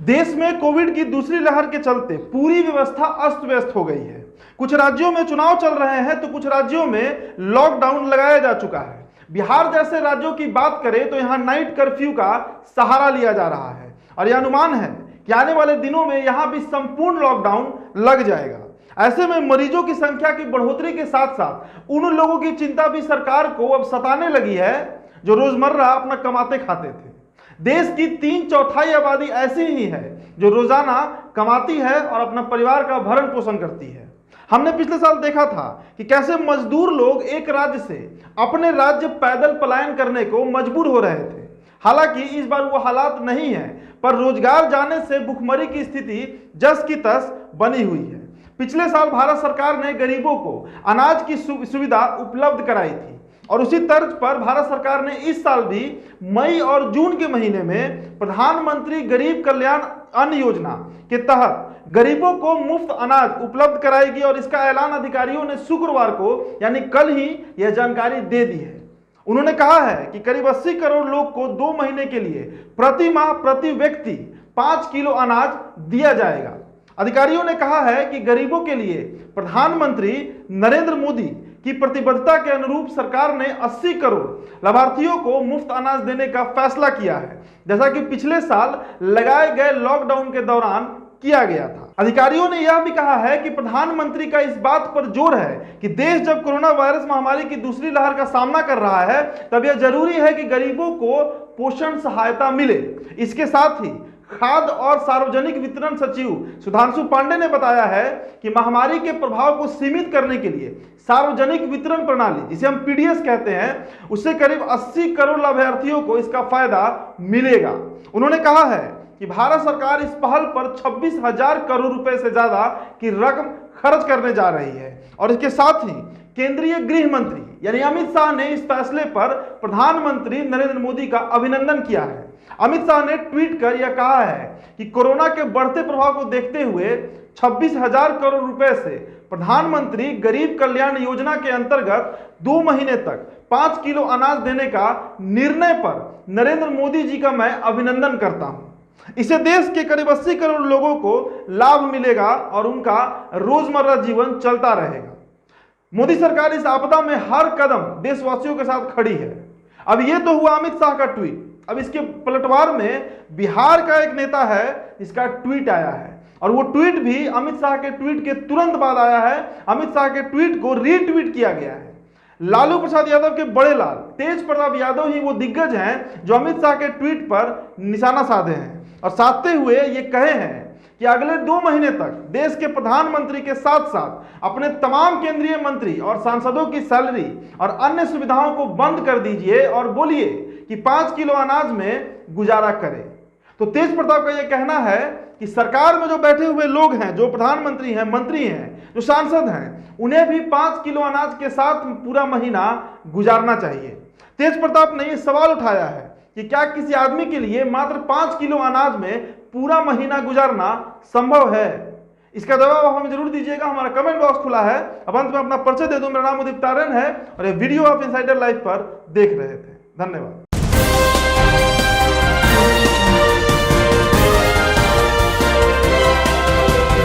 देश में कोविड की दूसरी लहर के चलते पूरी व्यवस्था अस्त व्यस्त हो गई है। कुछ राज्यों में चुनाव चल रहे हैं तो कुछ राज्यों में लॉकडाउन लगाया जा चुका है। बिहार जैसे राज्यों की बात करें तो यहां नाइट कर्फ्यू का सहारा लिया जा रहा है और यह अनुमान है कि आने वाले दिनों में यहां भी संपूर्ण लॉकडाउन लग जाएगा। ऐसे में मरीजों की संख्या की बढ़ोतरी के साथ साथ उन लोगों की चिंता भी सरकार को अब सताने लगी है जो रोजमर्रा अपना कमाते खाते थे। देश की 3/4 आबादी ऐसी ही है जो रोजाना कमाती है और अपना परिवार का भरण पोषण करती है। हमने पिछले साल देखा था कि कैसे मजदूर लोग एक राज्य से अपने राज्य पैदल पलायन करने को मजबूर हो रहे थे। हालांकि इस बार वो हालात नहीं है, पर रोजगार जाने से भुखमरी की स्थिति जस की तस बनी हुई है। पिछले साल भारत सरकार ने गरीबों को अनाज की सुविधा उपलब्ध कराई थी और उसी तर्ज पर भारत सरकार ने इस साल भी मई और जून के महीने में प्रधानमंत्री गरीब कल्याण अन्न योजना के तहत गरीबों को मुफ्त अनाज उपलब्ध कराएगी और इसका ऐलान अधिकारियों ने शुक्रवार को यानी कल ही यह जानकारी दे दी है। उन्होंने कहा है कि करीब 80 करोड़ लोग को 2 महीने के लिए प्रति माह प्रति व्यक्ति 5 किलो अनाज दिया जाएगा। अधिकारियों ने कहा है कि गरीबों के लिए प्रधानमंत्री नरेंद्र मोदी की प्रतिबद्धता के अनुरूप सरकार ने 80 करोड़ लाभार्थियों को मुफ्त अनाज देने का फैसला किया है, जैसा कि पिछले साल लगाए गए लॉकडाउन के दौरान किया गया था। अधिकारियों ने यह भी कहा है कि प्रधानमंत्री का इस बात पर जोर है कि देश जब कोरोना वायरस महामारी की दूसरी लहर का सामना कर रहा है तब यह जरूरी है कि गरीबों को पोषण सहायता मिले। इसके साथ ही खाद्य और सार्वजनिक वितरण सचिव सुधांशु पांडे ने बताया है कि महामारी के प्रभाव को सीमित करने के लिए सार्वजनिक वितरण प्रणाली, जिसे हम पीडीएस कहते हैं, उससे करीब 80 करोड़ लाभार्थियों को इसका फायदा मिलेगा। उन्होंने कहा है कि भारत सरकार इस पहल पर 26,000 करोड़ रुपए से ज्यादा की रकम खर्च करने जा रही है और इसके साथ ही केंद्रीय गृह मंत्री यानी अमित शाह ने इस फैसले पर प्रधानमंत्री नरेंद्र मोदी का अभिनंदन किया है। अमित शाह ने ट्वीट कर यह कहा है कि कोरोना के बढ़ते प्रभाव को देखते हुए 26,000 करोड़ रुपए से प्रधानमंत्री गरीब कल्याण योजना के अंतर्गत 2 महीने तक 5 किलो अनाज देने का निर्णय पर नरेंद्र मोदी जी का मैं अभिनंदन करता हूं। इससे देश के करीब 80 करोड़ लोगों को लाभ मिलेगा और उनका रोजमर्रा जीवन चलता रहेगा। मोदी सरकार इस आपदा में हर कदम देशवासियों के साथ खड़ी है। अब यह तो हुआ अमित शाह का ट्वीट। अब इसके पलटवार में बिहार का एक नेता है जिसका ट्वीट आया है और वो ट्वीट भी अमित शाह के ट्वीट के तुरंत बाद आया है। अमित शाह के ट्वीट को रीट्वीट किया गया है। लालू प्रसाद यादव के बड़े लाल तेज प्रताप यादव ही वो दिग्गज हैं जो अमित शाह के ट्वीट पर निशाना साधे हैं और साधते हुए ये कहे हैं कि अगले 2 महीने तक देश के प्रधानमंत्री के साथ साथ अपने तमाम केंद्रीय मंत्री और सांसदों की सैलरी और अन्य सुविधाओं को बंद कर दीजिए और बोलिए कि 5 किलो अनाज में गुजारा करें। तो तेज प्रताप का यह कहना है कि सरकार में जो बैठे हुए लोग हैं, जो प्रधानमंत्री हैं, मंत्री हैं, जो सांसद हैं, उन्हें भी 5 किलो अनाज के साथ पूरा महीना गुजारना चाहिए। तेज प्रताप ने यह सवाल उठाया है कि क्या किसी आदमी के लिए मात्र 5 किलो अनाज में पूरा महीना गुजारना संभव है? इसका जवाब आप हमें जरूर दीजिएगा। हमारा कमेंट बॉक्स खुला है। अब अंत में अपना परिचय दे दूं। मेरा नाम उदित तारण है और ये वीडियो आप इनसाइडर लाइव पर देख रहे थे। धन्यवाद।